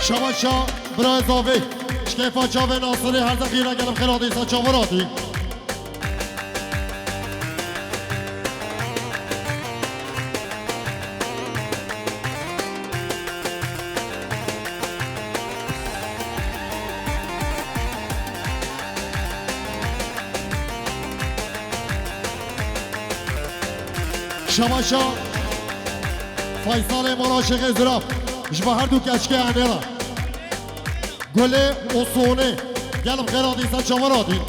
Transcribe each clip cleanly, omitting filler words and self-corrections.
شماشا برای زاوی شکیفا چاوه ناصری هر زخیره گلم خیراتی سا چاوراتی شماشا فیصل مراشق زراب جبه هر دو کچکه انیرا گله اصونه گلم خیراتی سا چاوراتی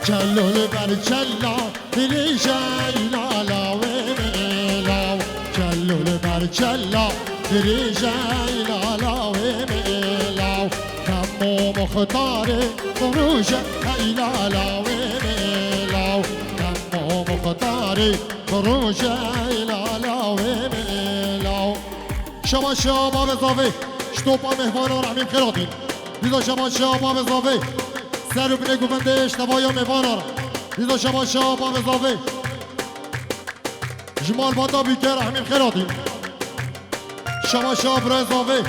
چلول بر چلا دلی شیلا لاوه میلاو چلول بر چلا دلی شیلا لاوه میلاو کمو مختار فروش ایلا لاوه میلاو کمو مختار فروش ایلا لاوه میلاو شما شما بزاوی شتوپا مهمانان همین خیراتی دیدا شما شما بزاوی سر و بینه گوندش نوایا میوانارا دیدا شما شما بزاوی جمال بادا بیکر همین خیراتی شما شما برزاوی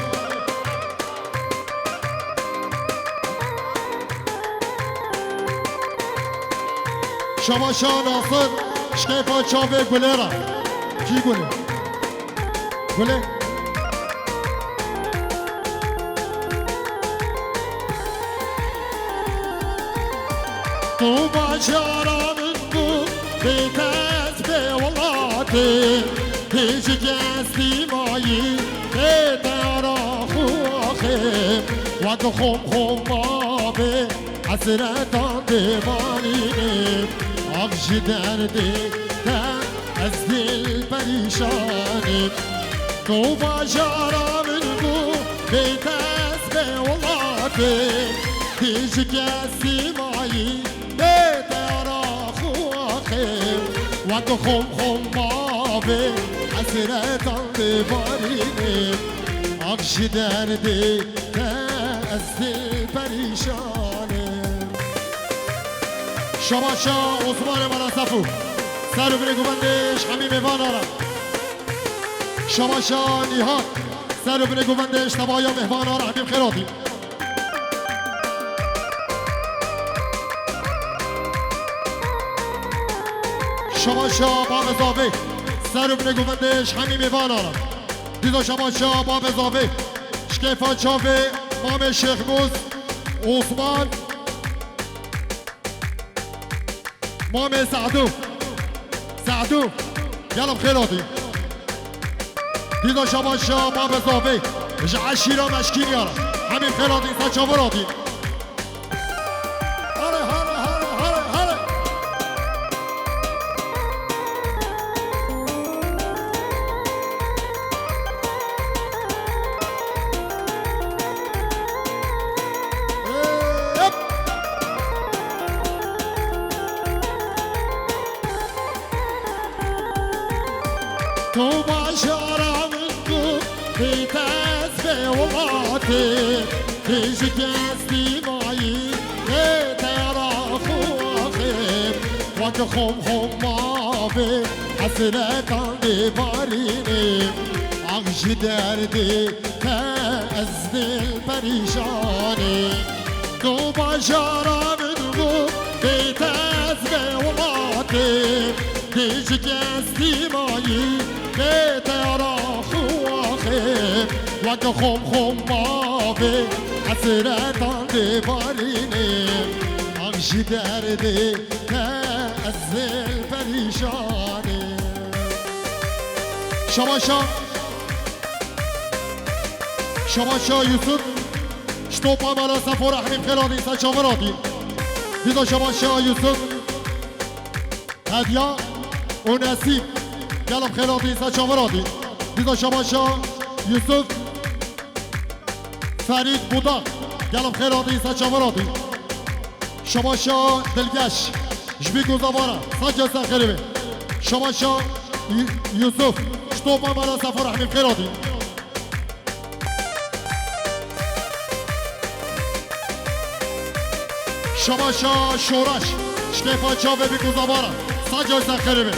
شما شما ناصر شکیفا چاوه گله را کی گله؟ گله؟ تو باشارا من بو بیتت به ولاتی هیچ کسی مایی بیتارا خواخیم وقت خم مابه حسرتان دیوانیم آغش دردی تن از دل پریشانیم تو باشارا من بو بیتت به ولاتی هیچ کسی مایی بیتارا خواخیم وقت خم مابه حسرتان دیوانیم آغش دردی از دل پریشانیم شماشا عثمان مناصفو سر و بینه گوندش همین میوان آرم شماشا نیهان سر و بینه گوندش نوایا مهمان آرم همین خیراتی شماشا باب زاوی سر و بینه گوندش همین میوان آرم دیدا شماشا باب زاوی شکیفا چاوه مام شیخ موز عثمان مام سعدو یالم خیراتی دیدا شماشا باب زاوی عشیرا مشکین یارم همین خیراتی سا چاوراتی تو باشارا من بو بیتت به ولاتی هیچ کسی مایی بیتارا خواخیم وقت خم مابه حسرتان دیوارینیم آغش دردی از دل پریشانیم تو باشارا من بو بیتت به ولاتی هیچ کسی مایی بیتارا خواخیم وقت خم مابه حسرتان دیوارینیم آغش دردی از دل پریشانیم شماشا یوسف شتوپا مرا سفر همین خیراتی سا چاوراتی دیدا شماشا یوسف هدیا و نصیب گلم خیراتی سا چاوراتی دیدا شماشا یوسف فرید بوداق گلم خیراتی سا چاوراتی شماشا دلگش جبی گوزاوارا سا جسا خریبه شماشا یوسف شتوپا مرا سفر همین خیراتی شماشا شورش شکیفا چاوه بی گوزاوارا سا جسا خریبه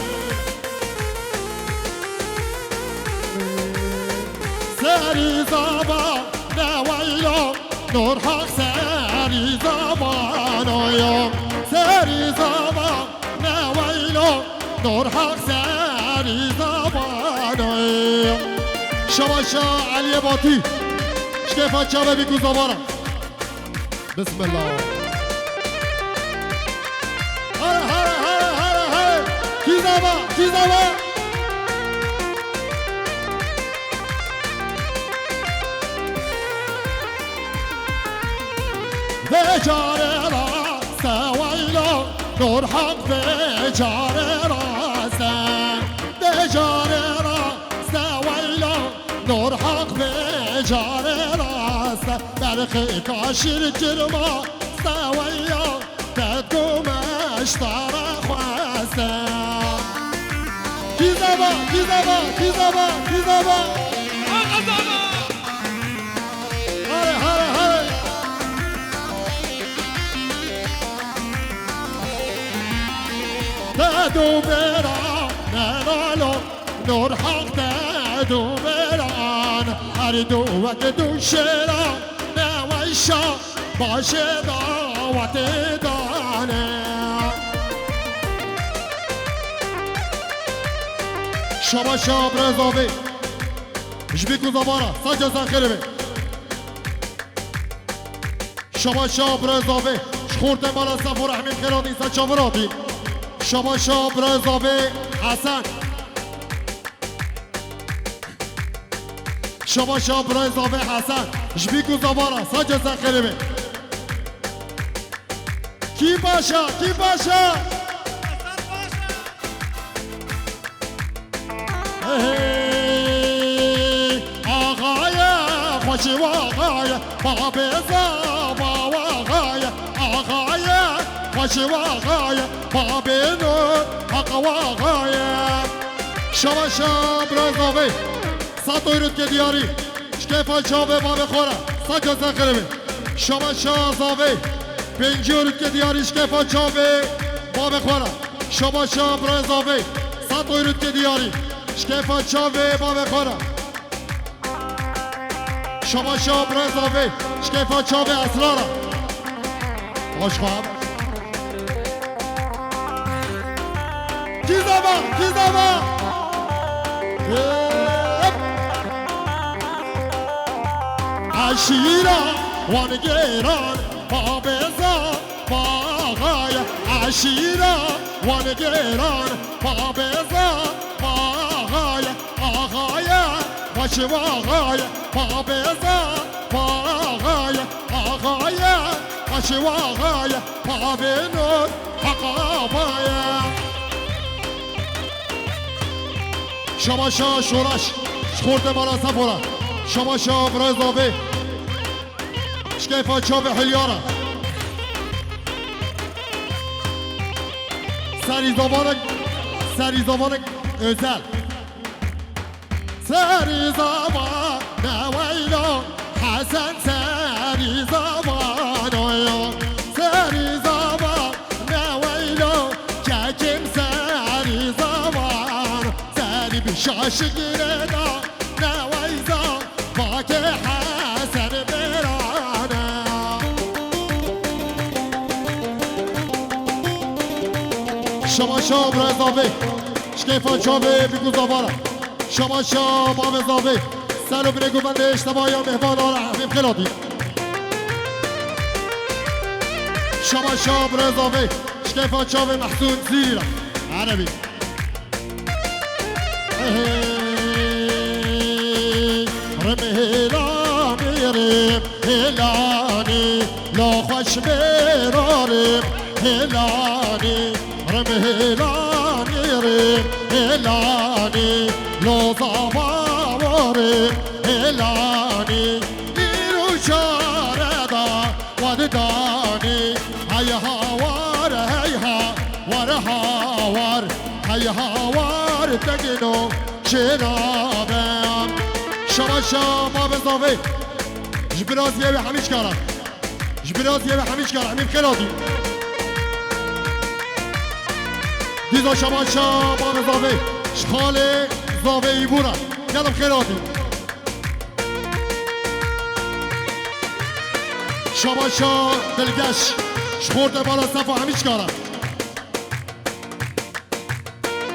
سه سری زبان نویلو نور حق سری زبان آیا سری زبان نویلو نور حق سری زبان آیا شما شاه علی باتی شکفت شبه بگو زبانم بسم الله هره هره هره هره هره کی زبان کی زبان بجاره را سویلا نور حق بجاره را بجاره را سویلا نور حق بجاره را برخی کاشیر جرما سویا تدومش تارا خواسته کی زبان کی زبان کی زبان کی زبان آقا زبان هره هره هره تدو بران ننالو نور حق تدو بران هر دو وقت دو شران نوشا باشه دعوت دانه شما شاب رزاوی جبیکو زبارا سجا زنخیره بی شما شاب رزاوی شخورت مالا سفر احمید خیرادی سچاورادی شما شاب رزاوی حسن شما شاب رزاوی حسن جبیکو زبارا سجا زنخیره بی کی باشا کی باشا آقای خوشی و آقای باب زبا و آقای آقای خوشی و آقای باب نور حق و آقای شما شب رزاوی سات اویرود که دیاری شکیفا چاوه باب خوره سجا زنخیره بی شما شب زاوی پنجی اویرود که دیاری شکیفا چاوه باب خوره شما شب رزاوی سات اویرود که دیاری شکیفا چاوه باب خوره شما شاب رزاوی شکیفا چاوه اسرارا خوش خواب کی زبان کی زبان عشیرا وانگیران باب زا باغای عشیرا وانگیران باب زا باغای آغای خوش و آغای باب زا باغای آغای خوش و آغای باب نور حق آبای شما شا شورش شخورد مالا سفورا شما شا برزاوی شکیفا چاوه حلیارا سری زمان özel سری زمان نویلا حسن سری زمان آیا سری زمان نویلا چکم سری زمان سری بشاش گردا نویزا باک حسن برانه شما شاب رزاوی شکیفا چاوه بگو زبانه شما شاب آمزاوی سر و بینگو بنده اشتباهی ها مهمان ها رحمیم خیلاتی شما شاب رزاوی شکیفا چاوه محسون زیرا عربی رم هلانی رم هلانی لا خوش برارم هلانی رم هلانی رم هلانی لا زباورم هلانی نیرو شاردا وددانی هی هاوار هی هاوار هاوار هی هاوار تگینو شنابم شما شما بزاوی جبرازیه به همیش کارم جبرازیه به همیش کارم همین خیلاتی دیزا شما شما بزاوی شخال زاوی بورا یادم خیلاتی شباشا دلگش شخورده بالا صفا همیش کارم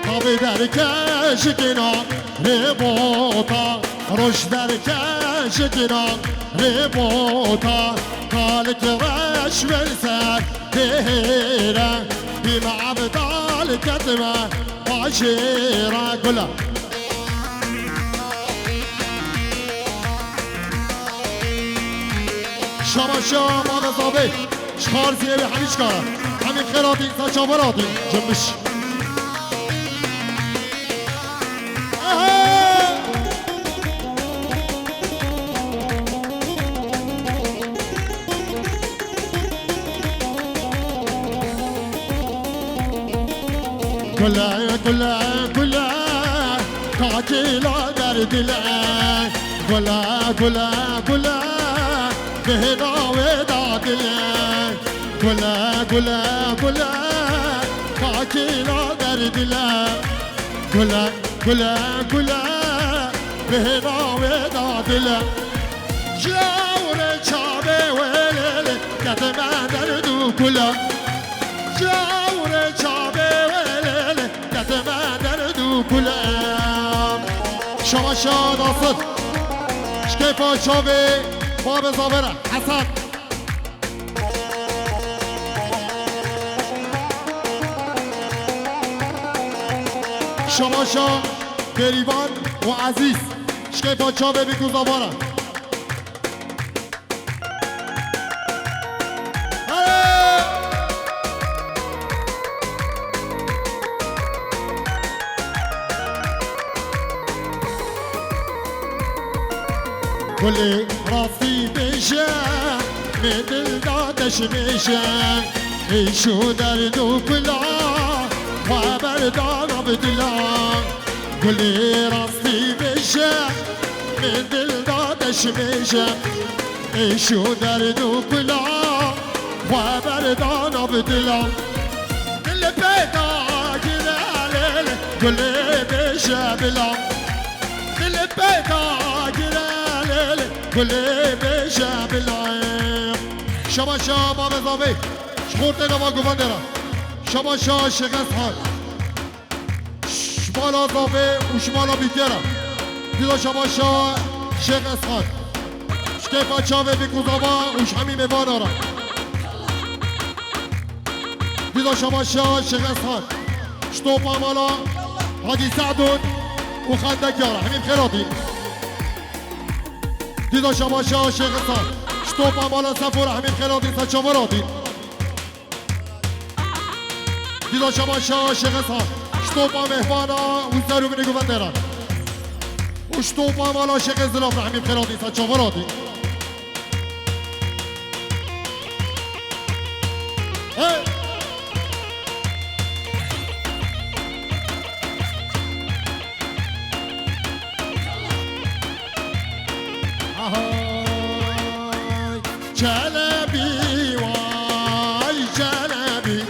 تابی در کش کنار ربوتا روش در کش کنار ربوتا کالک رش ورسر بهیره بیم عبدال کتمه باشیره گلا شباشا ماده زابه شخار زیه به همیش کارم همین خیراتی سچاوراتی جنبش كلها كلها كلها قاتلة دردلة كلها كلها كلها بهنا ودادلة كلها كلها كلها قاتلة دردلة كلها كلها كلها بهنا ودادلة جاور شعبي وليلي كتما دردو كلها جاور شعبي ما دردو كلام شما شاد آصد شكيفا شابي باب زابرة حسن شما شاد قريبان وعزيز شكيفا شابي بيكو زابرة كل راسي بشا مثل دادش مشا ايشو دردو كلا وبردان عبدلا كل راسي بشا مثل دادش مشا ايشو دردو كلا وبردان عبدلا كل بيتا جلال كل بشا بلا كل بيتا جلال كل بشا بالعين شما شما بزابي شخورت نما گوندرا شما شغس حال شمالا زابي وشمالا بيتيرا دیدو شما شغس حال شكيفا شاوه بكوزابا وش همي مبانارا دیدو شما شغس حال شطوبا مالا هادي سعدون وخندك يارا همي بخيراتي دیدو شما شغس حال شطوبا مالا سفورة همي بخيراتي سچامراتي دیدو شما شغس حال شطوبا مهوانا وزارو بني گوندرا وشطوبا مالا شغس زلافر همي بخيراتي سچامراتي Hey! جلبي واي جلبي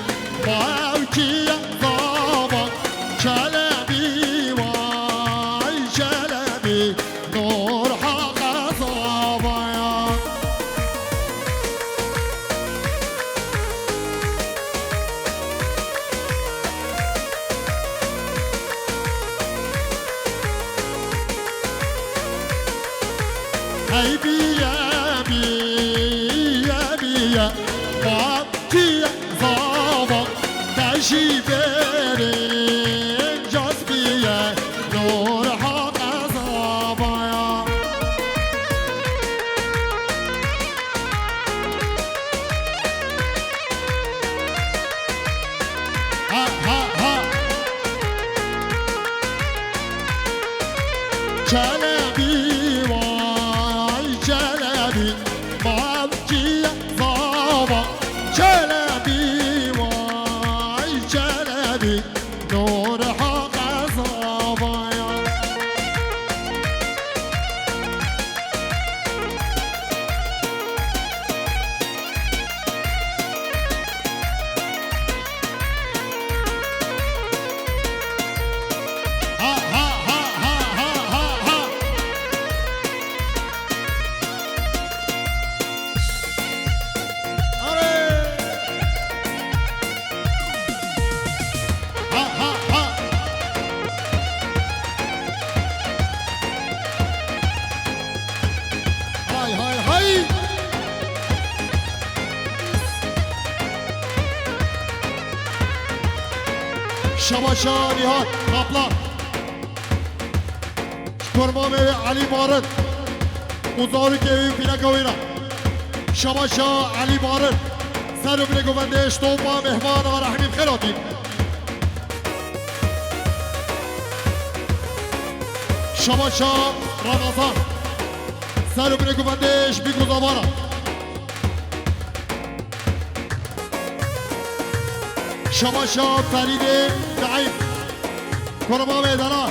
باوكي ضابا جلبي واي جلبي نور حق صابا هاي بيا بيا بيا باكي زابا تاشي بيرين جاسبيا نور حق زابا ها ها ها جلبي واي جلبي باوكي ضابا جلبي واي جلبي نور حق صابا ها ها ها ها ها ها شباشا نهاد قبلا کرمام علی بارد وزاری که پینا کوینا شباشا علی بارد سر بله گونده اشتوما مهمان رحمیم خیراتی شباشا رمضان سر بله گونده اش بی گذابارا شباشا فرید دعیم کرمام ادانا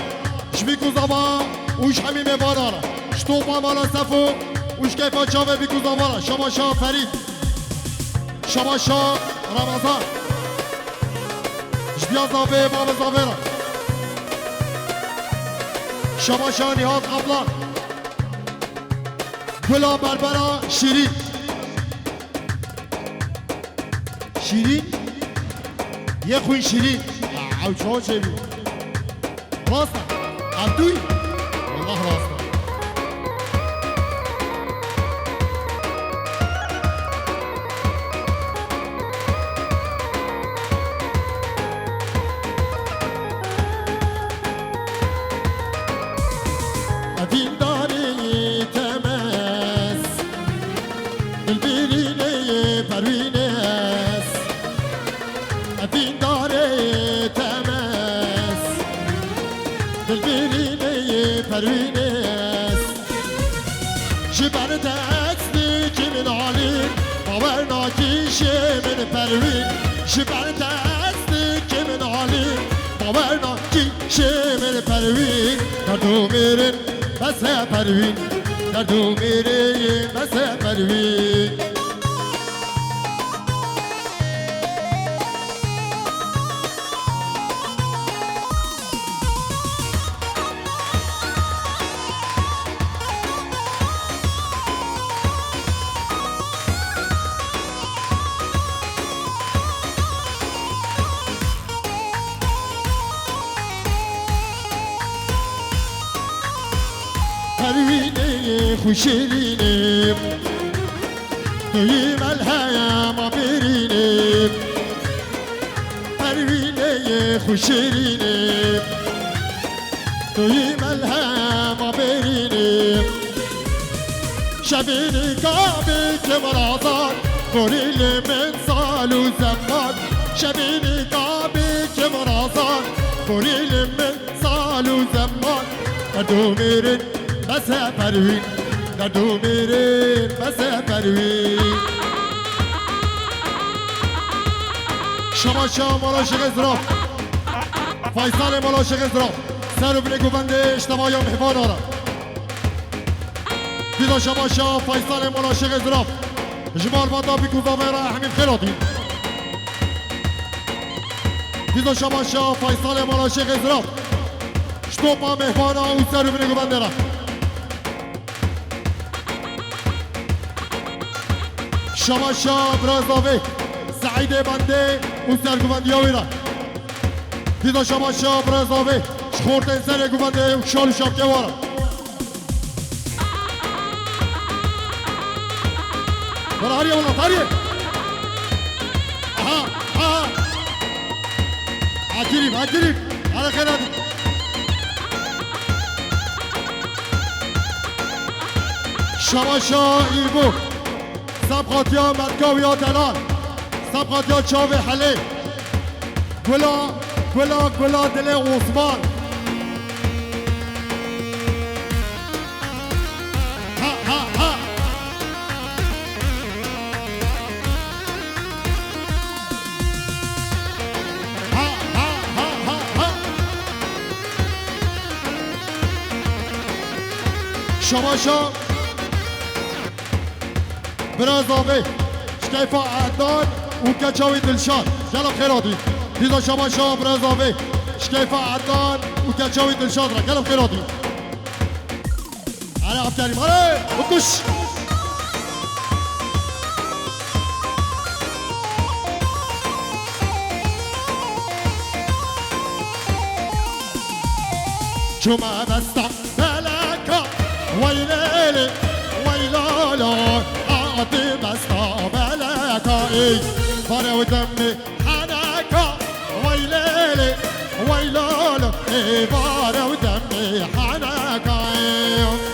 شبی گذابا وش همین مهمان اشتوما مالا صفو وش کیفا چاوه بی گذابارا شباشا فرید شباشا رمضان شبیا زاوه باب زاوه شباشا نهاد قبلا گلا بربرا شیرین شیرین یه خوی شیرین او چه چه بی راستا عبدوی والله راستا شبعت أصلك من علي طورنا كي شمل پروین دردو میرین بس پروین دردو میرین بس پروین خوشیرینیم توی ملحه ما برینیم پروینه خوشیرینیم توی ملحه ما برینیم شبینی کابی که مرازان قریل من سال و زمان شبینی کابی که مرازان قریل من سال و زمان دردو میرین بس پروین دردو میرین بس پروین شما مالا شیخ ازراف فیصل مالا شیخ ازراف سر و بینه گوبنده اجتماعی هم حفا دارم دیدا شما فیصل مالا شیخ ازراف جمال بادا بی گوزابه را همین خیراتی دیدا شما فیصل مالا شیخ ازراف شتوب ما مهمانا و سر و بینه گوبنده را شما برازاوی سعید بنده و سرگوبندی ها ویرا دیدا شما برازاوی شخورتن سر گوبنده و شال و شابکه وارا برا هریه اولا تاریه آها آها عکیریم على خیر هادی شما ایبو سبقاتیا مرکاویا دلال سبقاتیا چاوی حلی گلا دل عثمان ها ها ها ها ها ها ها شما برازاوی شکیفا عدنان و کچاوی دلشاد جلب خیراتی دیدا شما برازاوی شکیفا عدنان و کچاوی دلشاد را جلب خیراتی آره عب کریم آره بکش جمعه بستا ملکا ویلیلی ویلالا عاطي بستا ملكا بارا ودمي حنكا ويليلي بار ودمي حنكاي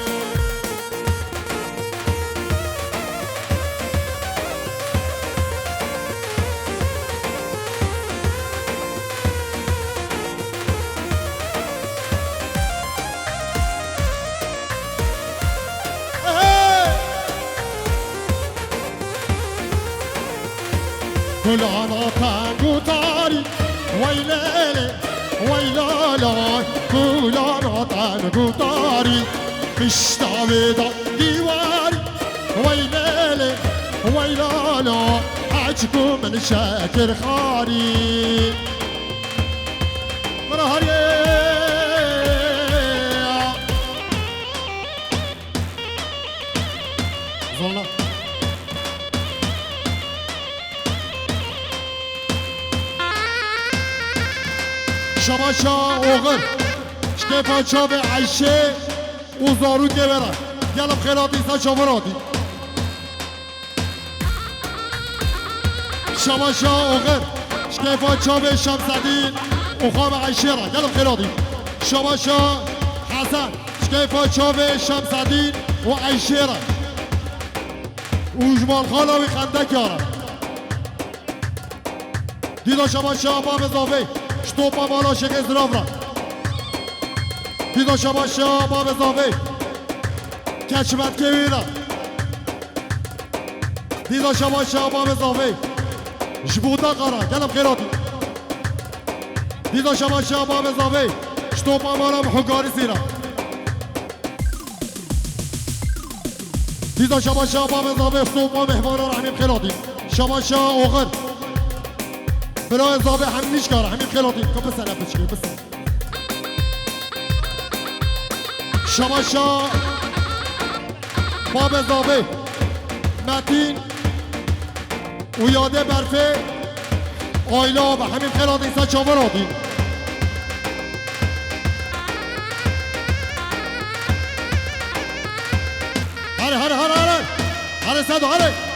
كل انا تانجو تاري ويلالي ويلالا كل انا تانجو تاري مشتاق ديواري ويلالي ويلالا حاجكم من شاكر خاري مرهري ظلنا شباشا اوغر شكيفا شابي عيشي وزارو كبيرا يلا بخيراتي سا شافراتي شباشا اوغر شكيفا شابي شمس الدين وخام عيشيرا يلا بخيراتي شباشا حسن شكيفا شابي شمس الدين وعيشيرا وجمال خالاوي خندك يارا ديدا شباشا باب اضافي شطوبا بالا شکل زرافرا دیدا شباشا باب اضافه کچمت کویرا دیدا شباشا باب اضافه جبوتا قرا گلم خیراتی دیدا شباشا باب اضافه شطوبا بالا محقاری سیرا دیدا شباشا باب اضافه شطوبا مهمانا رحمیم خیراتی شباشا اوغر بلا اضافه هم نیش کاره همین خیلاتی که بسن اپچکی بسن شباشا باب اضافه متین و یاده برفه آیلا و همین خیلاتی سا چاور آدی هره هره هره هره هره صدو هره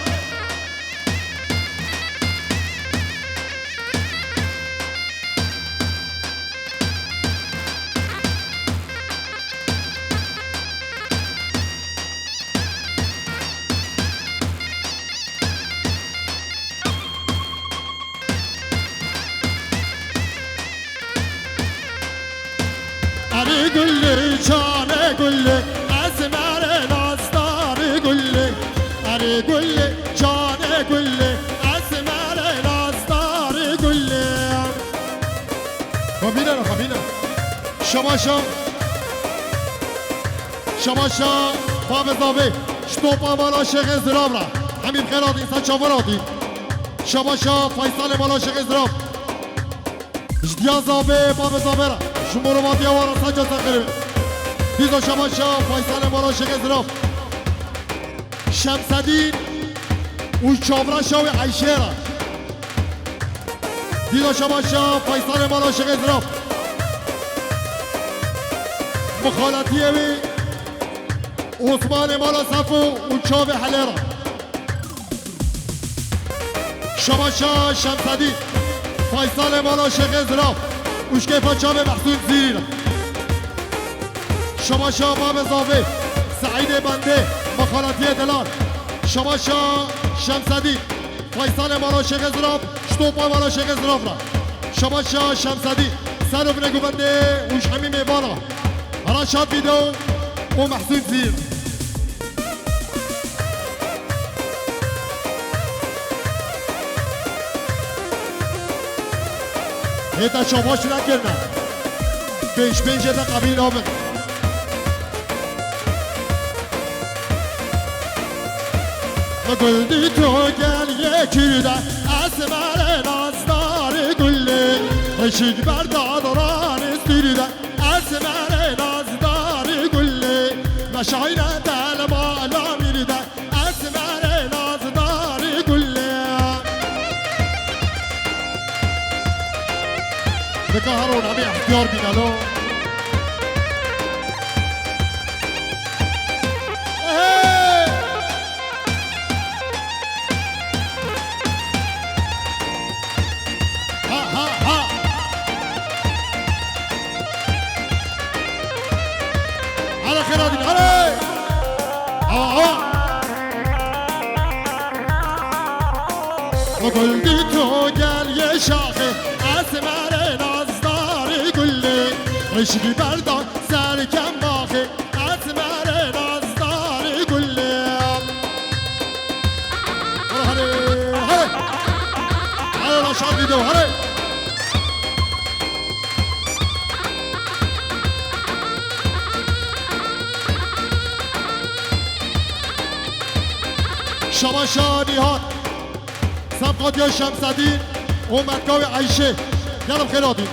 قول لي جاني قول لي اسمر ناصدار قول لي اري قول لي جاني قول لي اسمر ناصدار قول لي خبينا شماشا شماشا باب الضابي شطوبا مالا شيخ زرابرا همين خيرات انسان شافراتي شماشا فيصل مالا شيخ زراب جديان ضابي باب الضابي شمارو مادی آوارا سنجا سنگره دیزا شماشا فیصل مالا شک ازراف شمسدین و چابرا شاوی عیشیرا دیزا شماشا فیصل مالا شک ازراف مخالطی اوی عثمان مالا صفو و چاوی حلیرا شماشا شمسدین فیصل مالا شک ازراف وشكيف شاب محسون زيرنا شماشا باب اضافه سعيد بنده مخالطية دلال شماشا شمسدين فيصل مالا شيخ زراب شطوبا مالا شيخ زرافرا شماشا شمسدين سالو بنگو بنده وش همي ميبالا رشاد بيدو ومحسون زيرنا هيدا شاباش نكرنا بيش هذا قبيل آمن قلدي تو قال يكيدا اسمر ناصدار قلي رشيد بردادران استيدا اسمر ناصدار قلي مشاينا دالما لا مريدا اسمر ناصدار قلي بكهرون عمي احتيار بينالو گل تو گل یه شاخه اسمر نازداری گله عشقی بردار سرکم باخه اسمر نازداری گله هره هره هره راشاد دیدو هره شما شادی ها سبقات یا شمسدین اومدگاه عیشه یادم خیرادی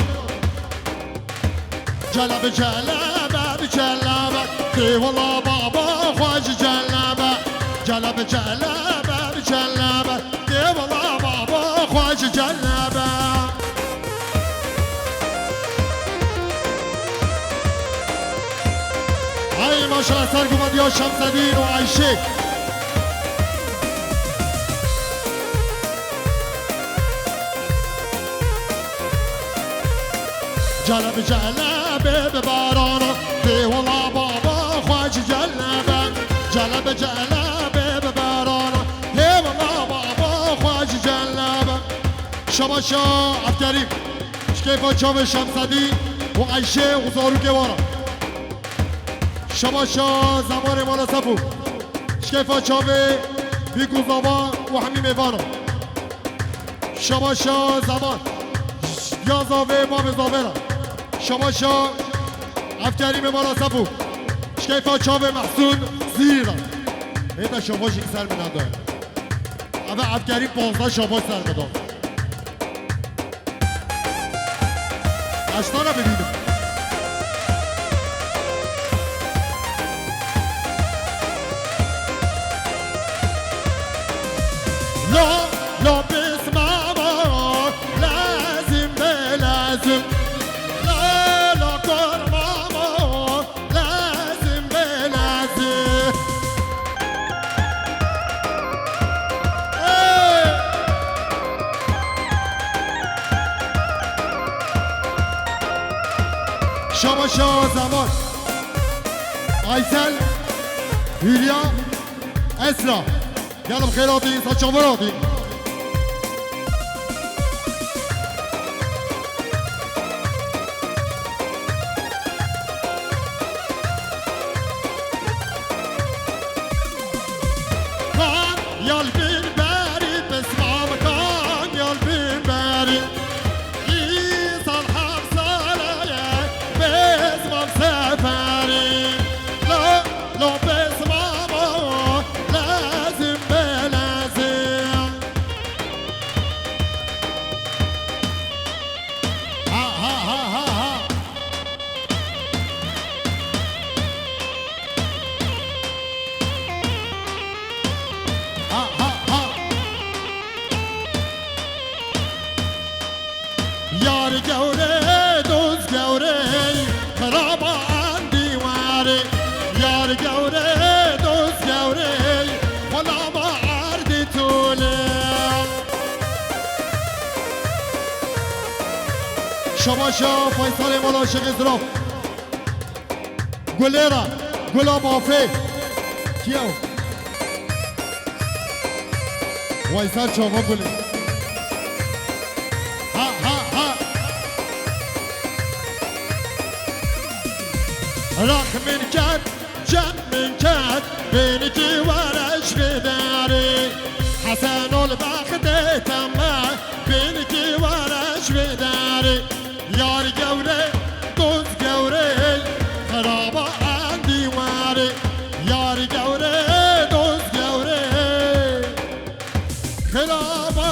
جلب جلب جلب دیوالا بابا خواج جلب جلب جلب جلب دیوالا بابا خواج جلب ای ماشاءالله سرگومد یا شمسدین و عیشه جلب جلب به بارانا دیوالا بابا خواج جلب جلب جلب به بارانا دیوالا بابا خواج جلب شما شاه عبدالکریم شکیفا چاو شمسدی و عیشه و زارو گوارا شما شاه زمان مالا سفو شکیفا چاو بیگوزاوا و همین میوانا شما شاه زمان یا زاوه ما به زاوه شما شاه عبدالکریم مالا سفو شکیفا چاو محسون زیر ایتا شما شکی سر بدن داره اما عبدالکریم 15 شما سر بدن اشتا را ببینیم لا لا بسم الله لازم بلازم لا لا كرماما لازم بلازم شما شاه زمان آیسل هیلیا اسرا یالم خیراتی ساچاوراتی کان یال بیر بری بسمام کان یال بیر بری ایسال هم ساله بسمام سفری لا لا بسمام لازم بلازم ها ها ها ها ها ها ها ها یار گوره دوست گوره خرابا دیواره یار گوره دوست گوره ولا ما عردی طوله شما شاه فیصل مولا شیخ ازراف گلیرا گلا مافه کیو ویسر چاوا گلی ها ها ها رخ من کرد جمع من کرد بینی که ورش بداری حسن البخت تمه بینی که ورش بداری یار گوره دوست گوره خرابا اندی واره یار گوره دوست گوره خرابا